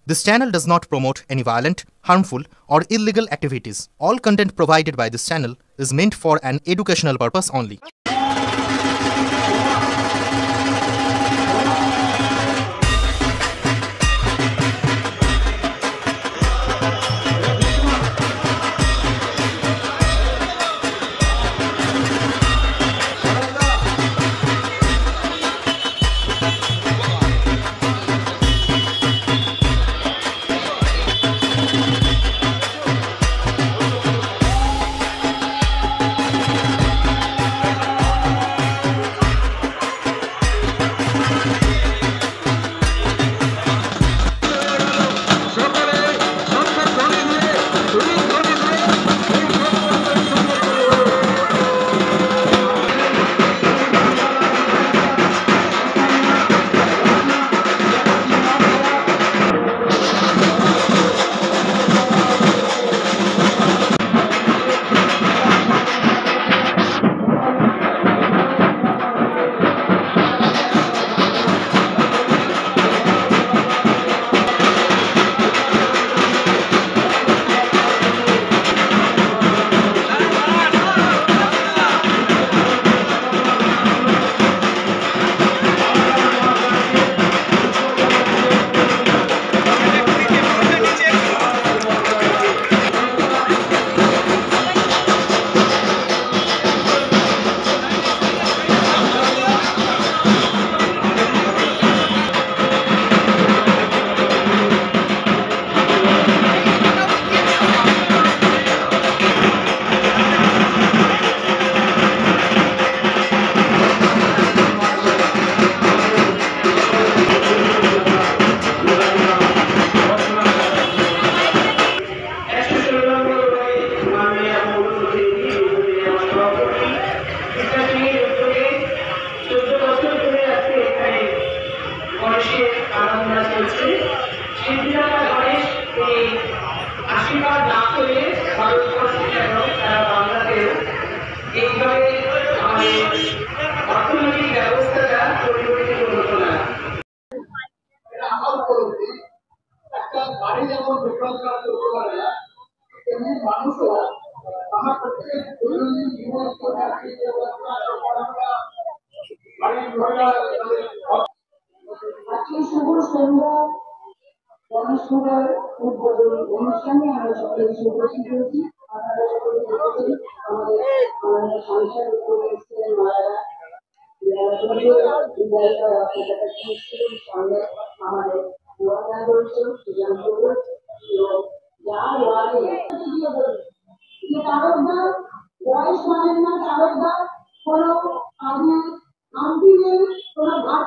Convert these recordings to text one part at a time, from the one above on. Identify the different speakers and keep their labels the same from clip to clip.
Speaker 1: This channel does not promote any violent, harmful, or illegal activities. All content provided by this channel is meant for an educational purpose only.
Speaker 2: অনুষ্ঠানে আমরা সকলে উপস্থিত হয়েছি। আপনারা সকলে দেখেছেন আমাদের সংসার মায়েরা সামনে আমাদের রয়েছে তারকদা বয়স মানেন না, তারকদা কোনো আন্টি নেই, কোনো ভাত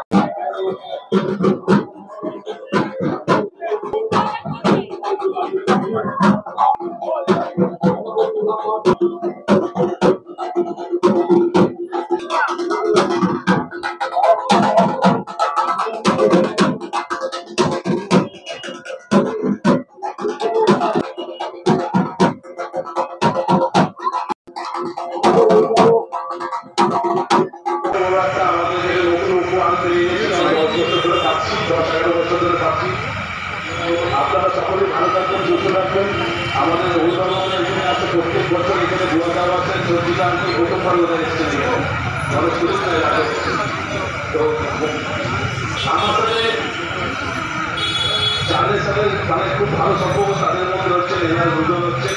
Speaker 2: আপনারা সকলে ভালো থাকবেন, সুস্থ থাকবেন। আমাদের অভিভাবক এখানে আছে, প্রত্যেক বছর এখানে দোয়া দেওয়া আছে। চর্চিতা আমি প্রথমবার ওদের এসেছেন এখানে, অনেক শুভেচ্ছা তো আমার সাথে যাদের সাথে মানে খুব ভালো সম্পর্ক তাদের মধ্যে হচ্ছে এনার দুজন হচ্ছে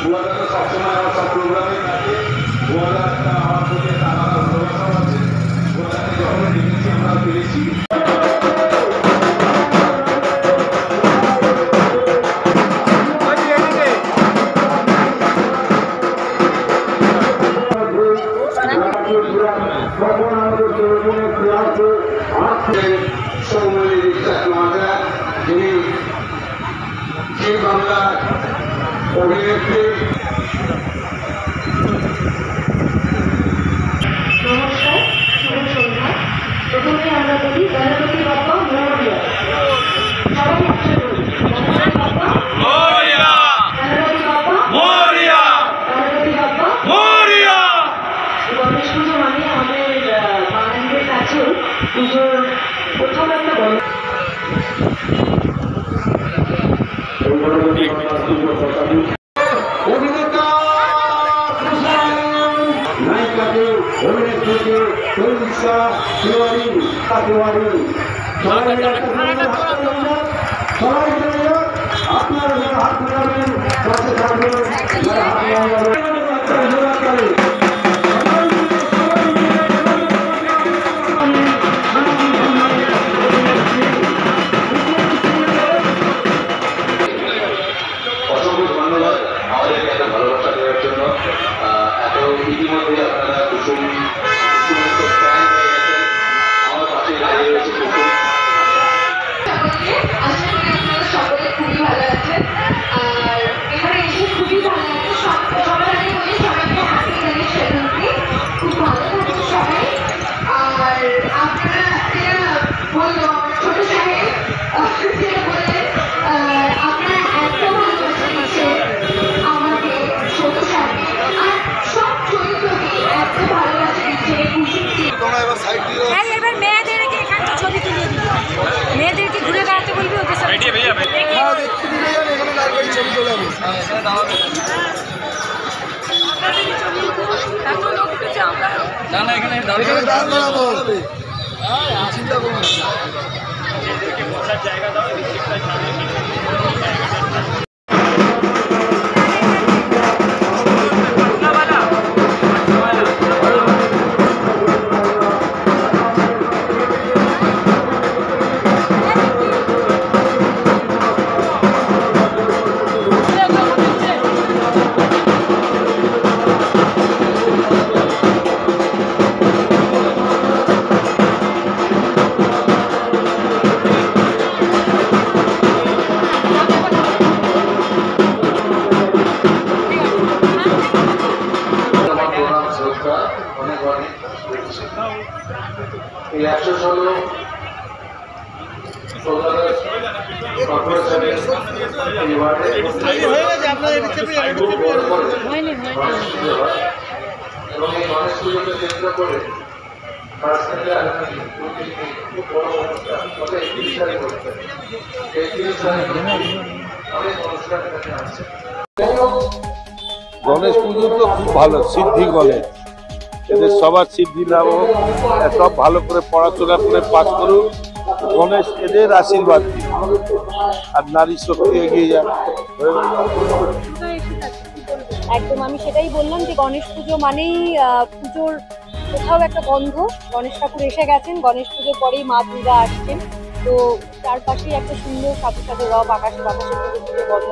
Speaker 2: গোয়াটা তো সবসময় আমার সব প্রোগ্রামে থাকে। গোয়াটা একটা আমার প্রতি তারা ভালোবাসাও আছে। গোয়াটাকে যখন দেখেছি আমরা পেরেছি। বাংলা অভিনেত্রী
Speaker 3: নমস্কার, শুভ সন্ধ্যা। প্রথমে আমরা বলি গণপতি বাপ্পা মোরিয়া। সবাই একসাথে বলি Ganapati Bappa Moria, Ganapati Bappa Moria, Ganapati Bappa Moria. Ganesh পুজো মানে আমাদের বাঙালিদের কাছেও পুজোর প্রথম একটা বড়
Speaker 2: অভিনেতা নায়িকাকে অভিনেত্রীকে তৈরিকা তিওয়ারি সবাই আপনারা হাত মেলাবেন পাশে থাকবেন অসংখ্য ধন্যবাদ আমাদেরকে এত ভালোবাসা দেওয়ার জন্য। এত ইতিমধ্যে আপনারা কুসুমের তো ফ্যান হয়ে গেছেন, আমার পাশে দাঁড়িয়ে রয়েছে কুসুম।
Speaker 3: আশা করি আপনারা সকলে খুবই ভালো আছেন। আর এখানে এসে খুবই ভালো লাগছে। সবার আগে বলি সবাইকে হ্যাপি গণেশ চতুর্থী। খুব ভালো থাকুন সবাই। আর আপনারা যেটা বললো আমার ছোট সাহেব যেটা বললেন, আপনারা এত ভালোবাসা দিচ্ছেন আমাকে ছোট সাহেব, আর সব চরিত্রকে এত ভালোবাসা দিচ্ছে কুসুমকে।
Speaker 4: এবার মেয়েদেরকে এখানটা ছবি তুলে দিবি, মেয়েদেরকে ঘুরে বেড়াতে বলবি, ওদের সাথে
Speaker 5: চিন্তা করুন জায়গা দাও।
Speaker 2: এই 116 এবং এই গণেশ পুজোকে কেন্দ্র করে
Speaker 6: গণেশ পুজো তো খুব ভালো, সিদ্ধি গণেশ, এদের সবার সিদ্ধি লাভ হোক, সব ভালো করে পড়াশোনা করে পাস করুক, গণেশ এদের আশীর্বাদ দিন, আর নারী শক্তি এগিয়ে যাক।
Speaker 4: একদম আমি সেটাই বললাম যে গণেশ পুজো মানেই পুজোর কোথাও একটা গন্ধ। গণেশ ঠাকুর এসে গেছেন, গণেশ পুজোর পরেই মা দুর্গা আসছেন, তো চারপাশেই একটা সুন্দর সাথে সাথে রব আকাশে বাতাসে পুজো বন্ধ।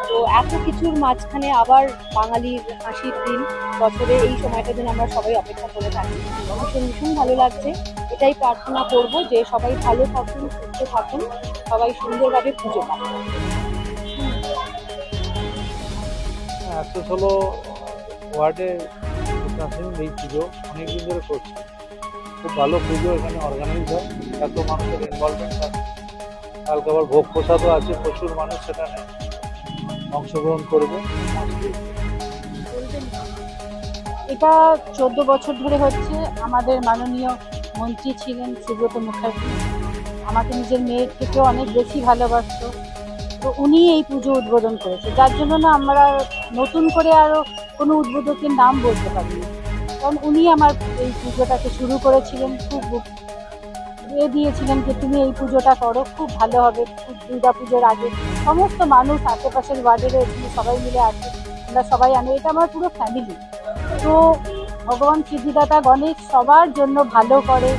Speaker 4: তো এত কিছুর মাঝখানে আবার বাঙালির হাসির দিন, বছরে এই সময়টার জন্য আমরা সবাই অপেক্ষা করে থাকি। ভীষণ ভীষণ ভালো লাগছে। এটাই প্রার্থনা করব যে সবাই ভালো থাকুন, সুস্থ থাকুন, সবাই সুন্দরভাবে পুজো পান।
Speaker 7: 116 ওয়ার্ডে এই পুজো অনেকদিন ধরে করছে, খুব ভালো পুজো এখানে অর্গানাইজ হয়, এত মানুষের ইনভলভমেন্ট আছে। কালকে আবার ভোগ প্রসাদও আছে, প্রচুর মানুষ সেখানে অংশগ্রহণ করবে।
Speaker 4: এটা 14 বছর ধরে হচ্ছে। আমাদের মাননীয় মন্ত্রী ছিলেন সুব্রত মুখার্জি, আমাকে নিজের মেয়ের থেকেও অনেক বেশি ভালোবাসতো, তো উনি এই পুজো উদ্বোধন করেছে, যার জন্য না আমরা নতুন করে আরও কোনো উদ্বোধকের নাম বলতে পারিনি, কারণ উনি আমার এই পুজোটাকে শুরু করেছিলেন, খুব দিয়েছিলেন যে তুমি এই পুজোটা করো, খুব ভালো হবে। দুর্গা পুজোর আগে সমস্ত মানুষ আশেপাশের ওয়ার্ডেরও এখানে সবাই মিলে আছে, আমরা সবাই আনি, এটা আমার পুরো ফ্যামিলি। তো ভগবান সিদ্ধিদাতা গণেশ সবার জন্য ভালো করে।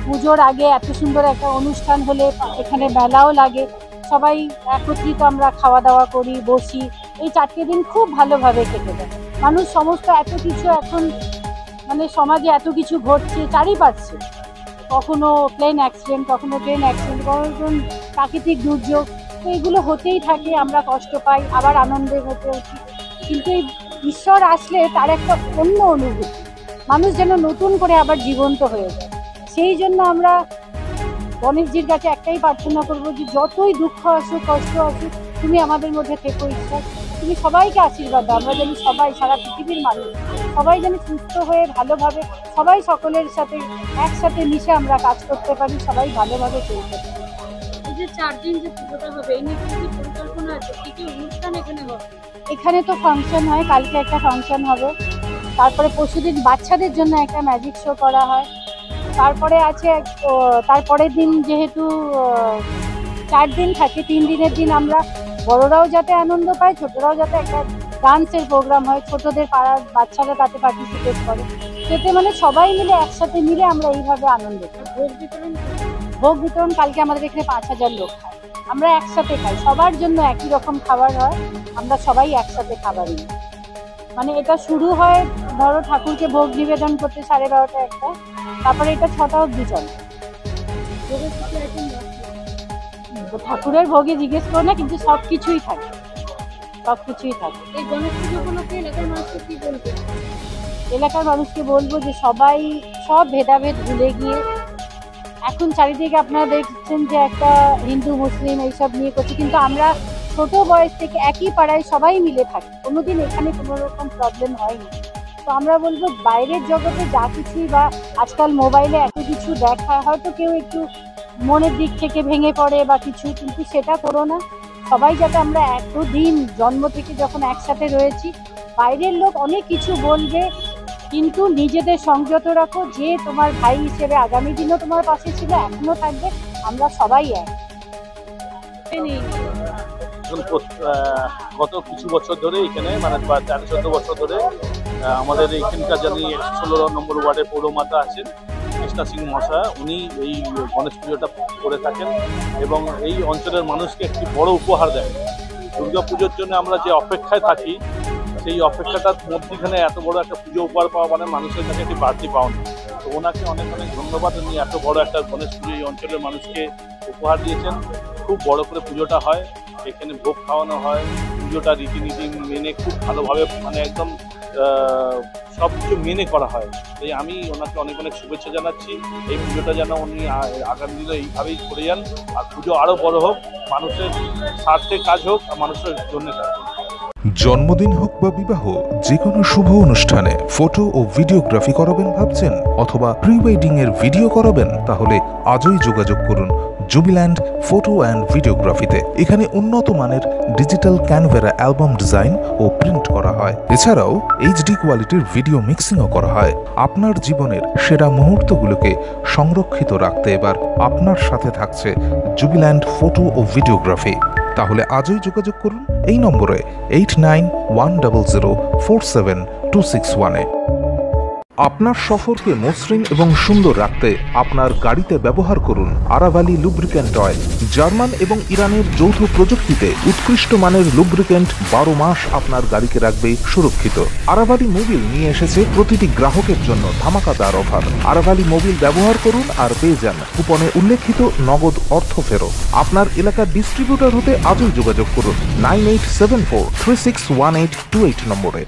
Speaker 4: পুজোর আগে এত সুন্দর একটা অনুষ্ঠান হলে এখানে মেলাও লাগে, সবাই একত্রিত আমরা খাওয়া দাওয়া করি, বসি, এই 4টে দিন খুব ভালোভাবে কেটে যায়। মানুষ সমস্ত এত কিছু এখন মানে সমাজে এত কিছু ঘটছে চারিপাশে, কখনো প্লেন অ্যাক্সিডেন্ট, কখনো ট্রেন অ্যাক্সিডেন্ট, কখনো প্রাকৃতিক দুর্যোগ, তো এগুলো হতেই থাকে, আমরা কষ্ট পাই, আবার আনন্দে হতে উঠি, কিন্তু এই ঈশ্বর আসলে তার একটা অন্য অনুভূতি, মানুষ যেন নতুন করে আবার জীবন্ত হয়ে যায়। সেই জন্য আমরা গণেশজির কাছে একটাই প্রার্থনা করবো যে যতই দুঃখ আসুক, কষ্ট আসুক, তুমি আমাদের মধ্যে থেকো ঈশ্বর, তুমি সবাইকে আশীর্বাদ দাও। আমরা যেন সবাই, সারা পৃথিবীর মানুষ সবাই যেন সুস্থ হয়ে ভালোভাবে সবাই সকলের সাথে একসাথে মিশে আমরা কাজ করতে পারি, সবাই ভালোভাবে চলতে পারি।
Speaker 8: যে 4 দিন যে পুজোটা হবে এই নিয়ে কি পরিকল্পনা আছে, কি কি অনুষ্ঠান এখানে হবে?
Speaker 4: এখানে তো ফাংশন হয়, কালকে একটা ফাংশন হবে, তারপরে পরশুদিন বাচ্চাদের জন্য একটা ম্যাজিক শো করা হয়, তারপরে আছে তারপরের দিন যেহেতু 4 দিন থাকে, 3 দিনের দিন আমরা বড়রাও যাতে আনন্দ পায়, ছোটরাও যাতে একটা ডান্সের প্রোগ্রাম হয়, ছোটদের পাড়ার বাচ্চারা তাতে পার্টিসিপেট করে, সেতে মানে সবাই মিলে একসাথে মিলে আমরা এইভাবে আনন্দ করি। ভোগ বিতরণ কালকে আমাদের এখানে 5000 লোক খায়, আমরা একসাথে খাই, সবার জন্য একই রকম খাবার হয়, আমরা সবাই একসাথে খাবার নিই। মানে এটা শুরু হয় ধরো ঠাকুরকে ভোগ নিবেদন করতে 12:30 একটা, তারপরে এটা 6টা অবধি চলে। ঠাকুরের ভোগে জিজ্ঞেস করো না, কিন্তু সবকিছুই থাকে, সবকিছুই থাকে।
Speaker 8: এই গণেশ পুজো উপলক্ষে এলাকার মানুষকে কি বলবে?
Speaker 4: এলাকার মানুষকে বলবো যে সবাই সব ভেদাভেদ ভুলে গিয়ে, এখন চারিদিকে আপনারা দেখছেন যে একটা হিন্দু মুসলিম এইসব নিয়ে করছে, কিন্তু আমরা ছোট বয়স থেকে একই পাড়ায় সবাই মিলে থাকি, কোনোদিন এখানে কোনো রকম প্রবলেম হয়নি। তো আমরা বলবো বাইরের জগতে যা কিছুই বা আজকাল মোবাইলে এত কিছু দেখা, হয়তো কেউ একটু মনের দিক থেকে ভেঙে পড়ে বা কিছু, কিন্তু সেটা করো না। সবাই যাতে আমরা এতদিন জন্ম থেকে যখন একসাথে রয়েছি, বাইরের লোক অনেক কিছু বলবে, কিন্তু নিজেদের সংযত রাখো, যে তোমার ভাই হিসেবে আগামী দিনও তোমার পাশে ছিল, এখনো থাকবে, আমরা সবাই এক।
Speaker 6: গত কিছু বছর ধরে এখানে মানে 13-14 বছর ধরে আমাদের এইখানকার যিনি 116 নম্বর ওয়ার্ডের পৌরমাতা আছেন কৃষ্ণা সিং মহাশয়, উনি এই গণেশ পুজোটা করে থাকেন এবং এই অঞ্চলের মানুষকে একটি বড় উপহার দেন। দুর্গা পুজোর জন্য আমরা যে অপেক্ষায় থাকি, সেই অপেক্ষাটার মধ্যেখানে এত বড় একটা পুজো উপহার পাওয়া মানে মানুষের কাছে একটি বাড়তি পাওনা। তো ওনাকে অনেক অনেক ধন্যবাদ, উনি এত বড় একটা গণেশ পুজো এই অঞ্চলের মানুষকে উপহার দিয়েছেন। খুব বড় করে পুজোটা হয়, এখানে ভোগ খাওয়ানো হয়, পুজোটা রীতিনীতি মেনে খুব ভালোভাবে মানে একদম সব কিছু মেনে করা হয়। তাই আমি ওনাকে অনেক অনেক শুভেচ্ছা জানাচ্ছি। এই পুজোটা যেন উনি আগামী দিনে এইভাবেই করে যান, আর পুজো আরও বড় হোক, মানুষের স্বার্থে কাজ হোক আর মানুষের জন্য কাজ হোক।
Speaker 9: জন্মদিন হোক বা বিবাহ, যে কোনো শুভ অনুষ্ঠানে ফটো ও ভিডিওগ্রাফি করাবেন ভাবছেন, অথবা প্রি ওয়েডিং এর ভিডিও করাবেন, তাহলে আজই যোগাযোগ করুন জুবিল্যান্ড ফটো অ্যান্ড ভিডিওগ্রাফিতে। এখানে উন্নত মানের ডিজিটাল ক্যানভেরা অ্যালবাম ডিজাইন ও প্রিন্ট করা হয়। এছাড়াও এইচডি কোয়ালিটির ভিডিও মিক্সিংও করা হয়। আপনার জীবনের সেরা মুহূর্তগুলোকে সংরক্ষিত রাখতে এবার আপনার সাথে থাকছে জুবিল্যান্ড ফটো ও ভিডিওগ্রাফি। তাহলে আজই যোগাযোগ করুন এই নম্বরে 8910047261-এ। আপনার সফরকে মসৃণ এবং সুন্দর রাখতে আপনার গাড়িতে ব্যবহার করুন আরাভালি লুব্রিক্যান্ট অয়েল। জার্মান এবং ইরানের যৌথ প্রযুক্তিতে উৎকৃষ্ট মানের লুব্রিক্যান্ট 12 মাস আপনার গাড়িকে রাখবে সুরক্ষিত। আরাভালি মোবিল নিয়ে এসেছে প্রতিটি গ্রাহকের জন্য ধামাকাদার অফার। আরাভালি মোবিল ব্যবহার করুন আর পেয়ে যান কুপনে উল্লেখিত নগদ অর্থ ফেরত। আপনার এলাকার ডিস্ট্রিবিউটর হতে আজই যোগাযোগ করুন 9874361828 নম্বরে।